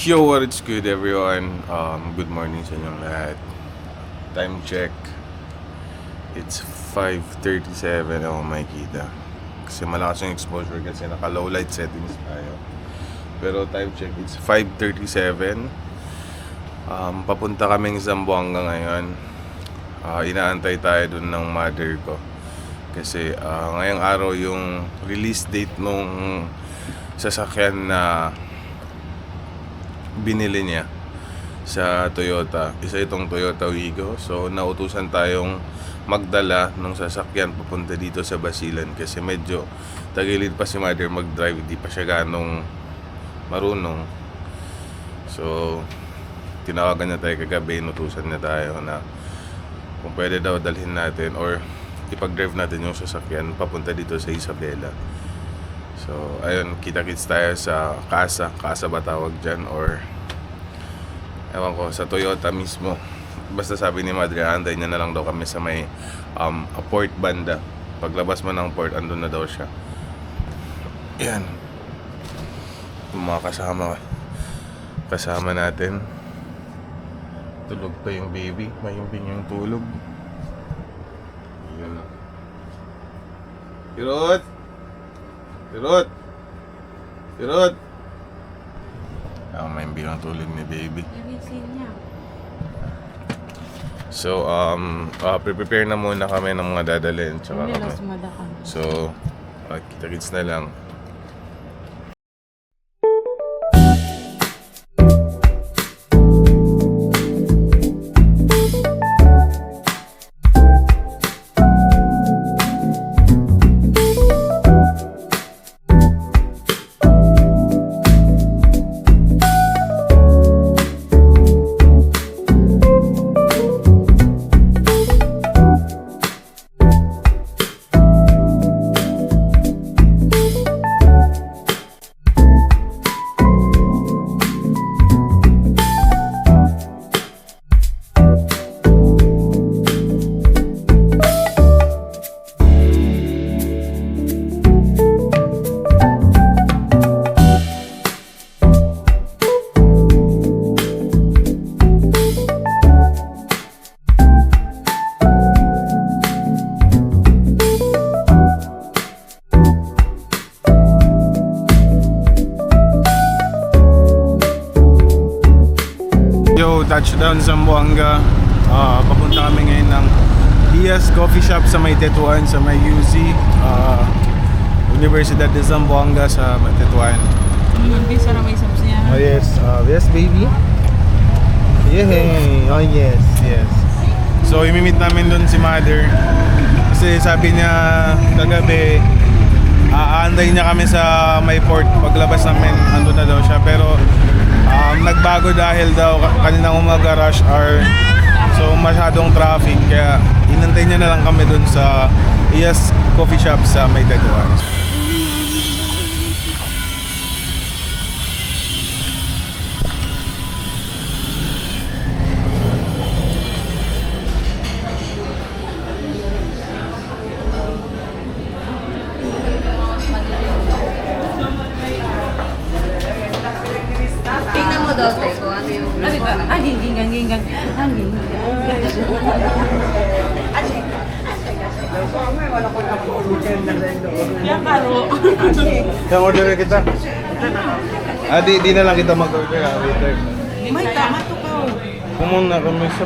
Yo, what's good everyone? Good morning sa inyong lahat. Time check. It's 5:37 ako makikita. Kasi malakas yung exposure kasi naka low light settings tayo. Pero time check, it's 5:37. Papunta kaming Zamboanga ngayon. Inaantay tayo dun ng mother ko. Kasi ngayong araw yung release date nung sasakyan na binili niya sa Toyota. Isa itong Toyota Wigo. So nautusan tayong magdala ng sasakyan papunta dito sa Basilan kasi medyo tagilid pa si mother mag-drive, di pa siya ganong marunong. So tinawagan niya tayo kagabi, inutusan niya tayo na kung pwede daw dalhin natin or ipag-drive natin yung sasakyan papunta dito sa Isabela. So, ayun, kita-kits tayo sa Casa ba tawag dyan, or ewan ko, sa Toyota mismo. Basta sabi ni Madre, antay niya na lang daw kami sa may port banda. Paglabas mo ng port, andun na daw siya. Yan. Yung mga kasama natin. Tulog pa yung baby, mahimbing yung tulog. Yun na. Kirot! Kirot! Kirot! May bilang tulog ni baby. So, prepare na muna kami ng mga dadalhin. Tsaka kami. So, kita-kits na lang. Touchdown Zamboanga. Papunta kami ngayon ng Diaz Coffee Shop sa may Tetuan, sa may UC Universidad de Zamboanga sa Tetuan. Bisa na may subs niya. Oh yes, yes baby. Yay! Oh yes, yes. So imimit namin doon si mother. Kasi sabi niya kagabi aantay niya kami sa may port. Paglabas namin andun na daw siya, pero nagbago dahil daw kaninang umaga rush hour, so masyadong traffic, kaya inantay niya na lang kami dun sa Diaz Coffee Shop sa may Tetuan. Yan karo. Kaya order kita. Di na lang kita mag-order. Waiter. May tama to ka. Kumuna kami sa...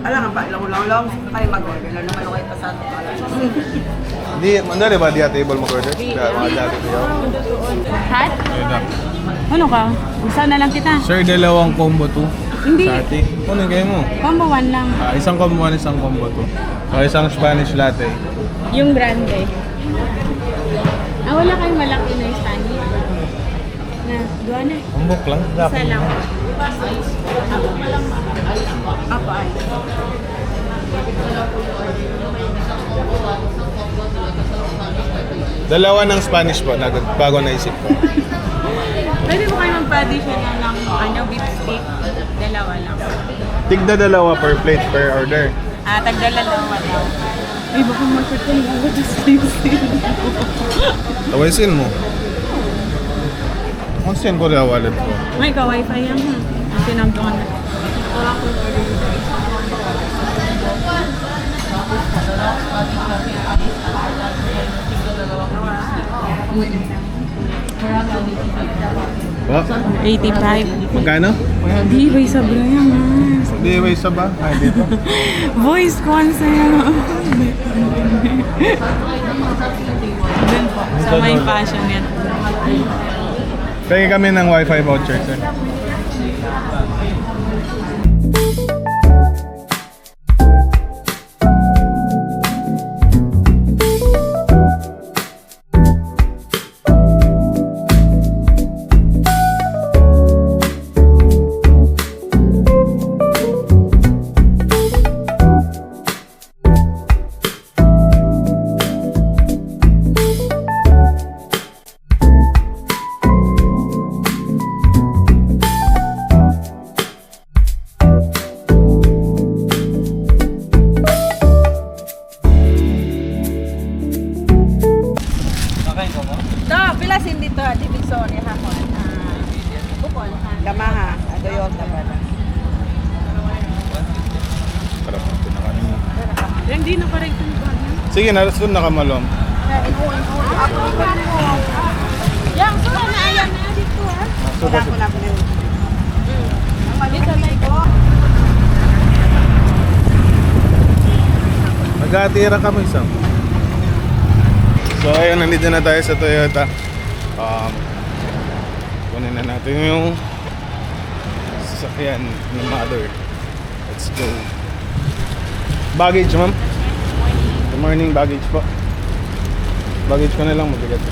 Alam nga ba, lang kayo mag-order lang naman kayo pa sa ato. Mandali ba di table mag-order? Kaya mga dati ko yun. Hat? Ayun na. Ano ka? Isa na lang kita. Sir, dalawang combo to. Hindi. Sa ati. Ano kayo mo? Combo 1 lang. Isang combo 1, isang combo 2. O isang Spanish latte. Yung grande. Wala kayong malaki na Spanish. Na, doon na. Umbok lang. Isa lang. Apa ay? Dalawa ng Spanish po. Bago naisip ko. Pwede mo kayo magpa-additional ng beef steak. Dalawa lang. Tigda dalawa per plate per order. Tagdalawa lang. Ay, baka mag-short yung bago sa slim. Tawisin mo. Send ko na wallet ko. May ka-wifi yan ha. Sinagdoon na. What? 85. Magkano? Di ba isa bro yan ha? Hindi, may isa ba? Ay, dito. Voice ko ang saya. Dun po, sa may fashion yan. Pwede kami ng wifi voucher, sir. To, pilasin dito, division ni Hakon. Bukol. Gamaha, Toyota ba? Parang pinakanin mo. Hindi na correct yung bag yan. Sige, naras doon nakamalom. Yang, sura na ayan na dito ha. Wala ko na pinag. Dito na ito. Nag-aatira kami isang. So ayun, nandito na tayo sa Toyota. Kunin na natin yung sasakyan ng mother. Let's go. Baggage, ma'am. Good morning, baggage po. Baggage ko na lang, mabigat.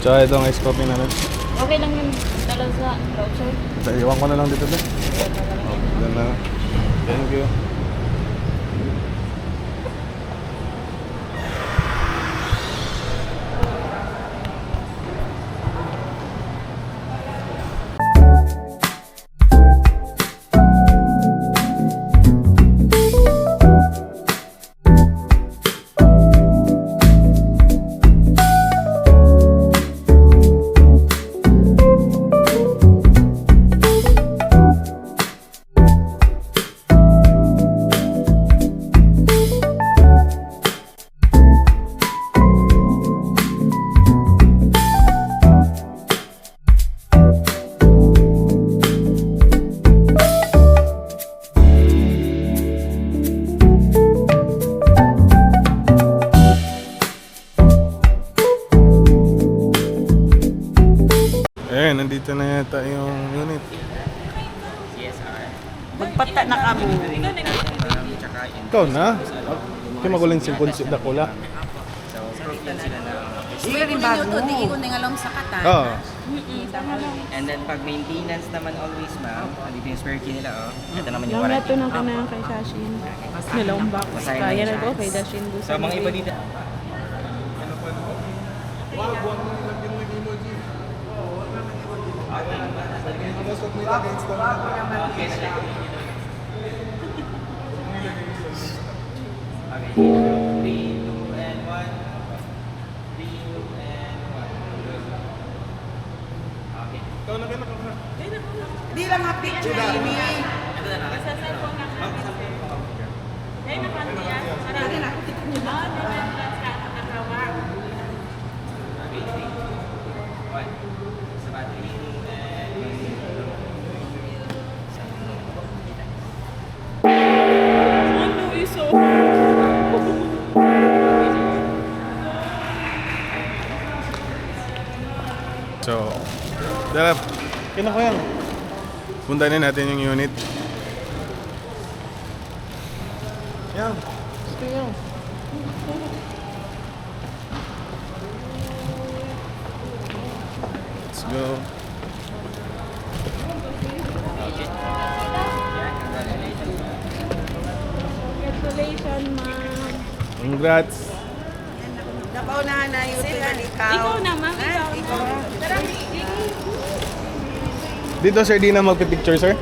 Tsaka itong ice coffee namin. Okay lang yung dala sa voucher. Iwan ko na lang dito ba? Yan na. Thank you. Ayun, nandito na yata yung unit. Magpata na kamo. Ikaw na? Kaya magulang simpon si Dakula. Sige rin bago. Hindi ko ningalong sa katan. Oo. And then pag maintenance naman always ma'am, dito yung spare key nila oh. Ito naman yung Yung warranty. nato ng kanang kay Sashin. Nalong box. Masaya na Kaya yung na ko chance. kay Dashin Busa. So mga iba dito. Okay. 3, 2, and 1. 3, 2, and 1. Okay. Di lang ma-picture ini. So, darap. Kina ko yan. Punta na natin yung unit. Yan. Gusto yan. Let's go. Congratulations, ma'am. Congrats. Napaunahan na yung tunan ikaw. Ikaw na, ma'am. Ikaw. Dito sir, di na magpipicture sir.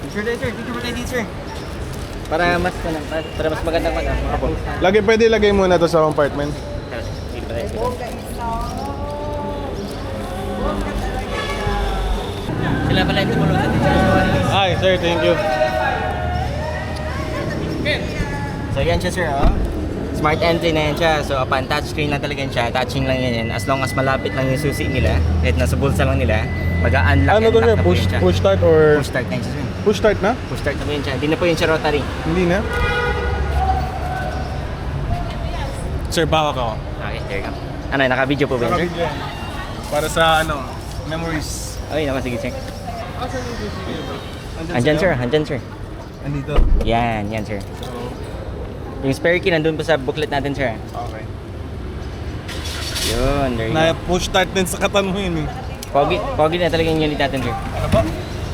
Sir, dito mo tayo dito sir. Para mas magandang Lagi pwede lagay muna to sa compartment. Dito tayo sir. Sila pala yung tumulong sa teacher sa Walis. Ay, sir, thank you. So yan siya sir, oh. Smart entry na yan siya. So upon touchscreen na talaga yan siya. Touching lang yan. As long as malapit lang yung susi nila, kahit nasa bulsa lang nila, mag-a-unlock Ano and to lock sir? na po Push, yan siya. push start or... Push start na yan siya sir. Push start na? Push start na po yan siya. Hindi na po yun siya rotary. Hindi na? Sir, bawak ako. Okay, there you go. Ano, naka-video po ba yun sir? Nakabigyan. Para sa ano, memories. Okay naman, sige sir. Andyan sir, andyan sir. Andito. Yan, yan sir. Yung spare key nandun po sa booklet natin sir. Okay. Yun, there you go. Na-push start din sa katan mo yun eh. Pogi na talaga yung unit natin sir. Ano ba?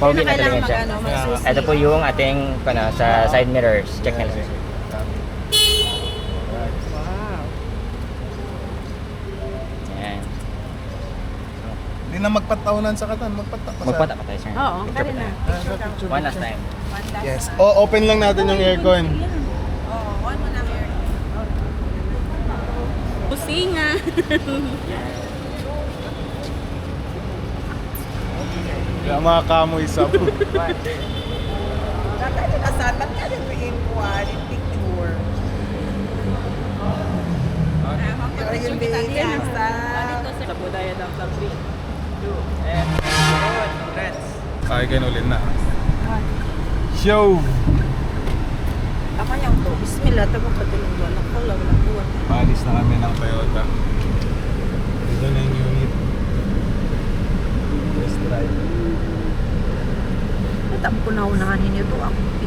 Pogi na talaga siya. Ito po yung ating sa side mirrors. Check nila sir. Yan. Hindi na magpatawanan sa katan, magpata. Magpata pa tayo sir. Oo, Picture kali pa na. tayo. One last time. Yes. Open lang natin yung aircon. Pusinga. Kaya mga kamoy sa Asan, ba't ka rin may inquire, yung picture? Pero yung baby, asan? Sa Budaya ng Club 3. 2. And congrats. Ay, ulit na. Show! Tama niya to. Bismillah, tama pa din ang buwan. Nakalaw na buwan. Paalis na kami ng Toyota. Ito na yung unit. Test drive. Natap ko na unahan niya to.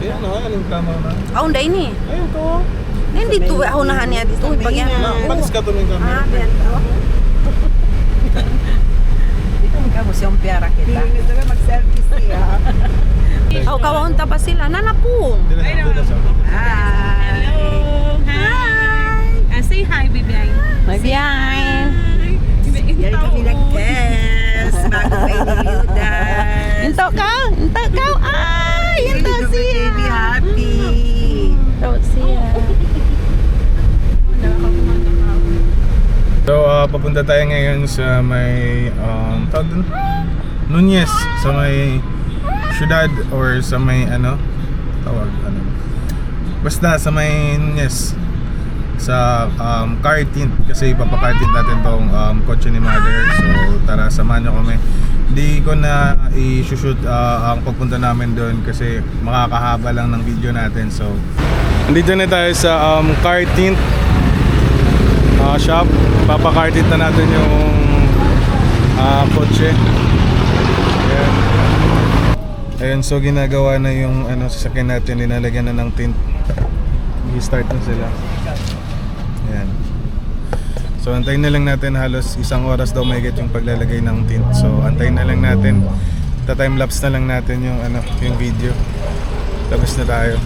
Ayan na, anong tama na? Ang day ni. Ayun to. Hindi to, unahan niya dito. Pag yan. Palis ka tuming kami. Ah, bento. Dito ka mo siyang piyara kita. Hindi na mag-selfie siya. Oh, kawaunta pa sila. Nanapong. Hindi na sa Hi. Hello. Hi. Say hi, Bibiay. Magbiyahin. Yan kami nag-test. Bago pa iniliudan. Into ka? Ay! Into siya. Baby happy. Into siya. So, papunta tayo ngayon sa may tawag dun? Nunez, sa may syudad or sa may tawag basta sa may Nunez sa car tint kasi ipapa-car tint natin tong kotse ni mother. So tara, samahan nyo kami. Hindi ko na i-shoot ang pagpunta namin doon kasi makakahaba lang ng video natin. So andito na tayo sa car tint shop. Papa-car tint na natin yung kotse. Ayan. Ayan, so ginagawa na yung sasakyan natin, linalagyan na ng tint. I-start na sila. Ayan. So antayin na lang natin, halos 1 oras daw mahigit yung paglalagay ng tint. So antayin na lang natin. Ta-timelapse na lang natin yung yung video. Tapos na tayo.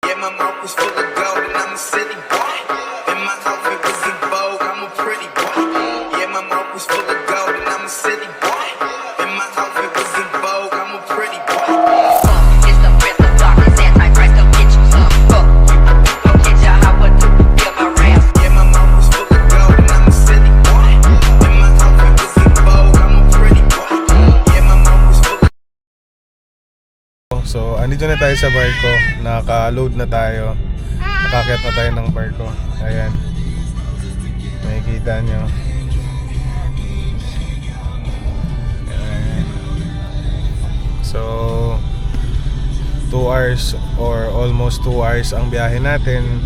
Yeah, my mouth was full of gold and I'm a city boy. And my outfit was in vogue, I'm a pretty boy. Yeah, my mouth was full of gold and I'm a city boy. And my outfit was in vogue, I'm a pretty boy. It's the rhythm block, it's antichrist, come get you some. Fuck you, come get ya, how would you feel my rap? Yeah, my mouth was full of gold and I'm a city boy. And my outfit was in vogue, I'm a pretty boy. Yeah, my mouth was full of So, andito na tayo sa barko. Naka-load na tayo. Nakakyat na tayo ng barko. Ayan. Makikita nyo. Ayan. So, 2 hours or almost 2 hours ang biyahe natin.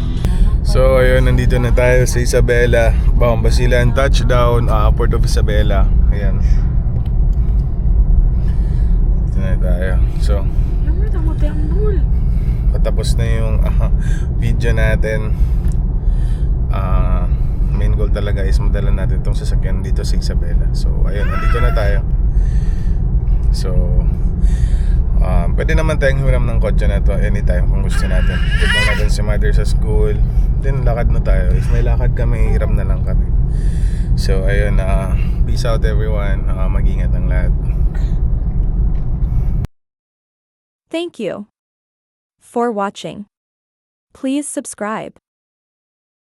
So, ayun, nandito na tayo sa Isabela. Basilan touchdown, Port of Isabela. Ayan. Dito na tayo. So, patapos na yung video natin. Main goal talaga is madala natin itong sasakyan dito sa Isabela. So ayun, nandito na tayo. So pwede naman tayong hiram ng kotse na to anytime kung gusto natin. Pick lang natin si mother sa school, then lakad na tayo. If may lakad kami, hiram na lang kami. So ayun, peace out everyone. Mag-ingat ang lahat. Thank you for watching. Please subscribe.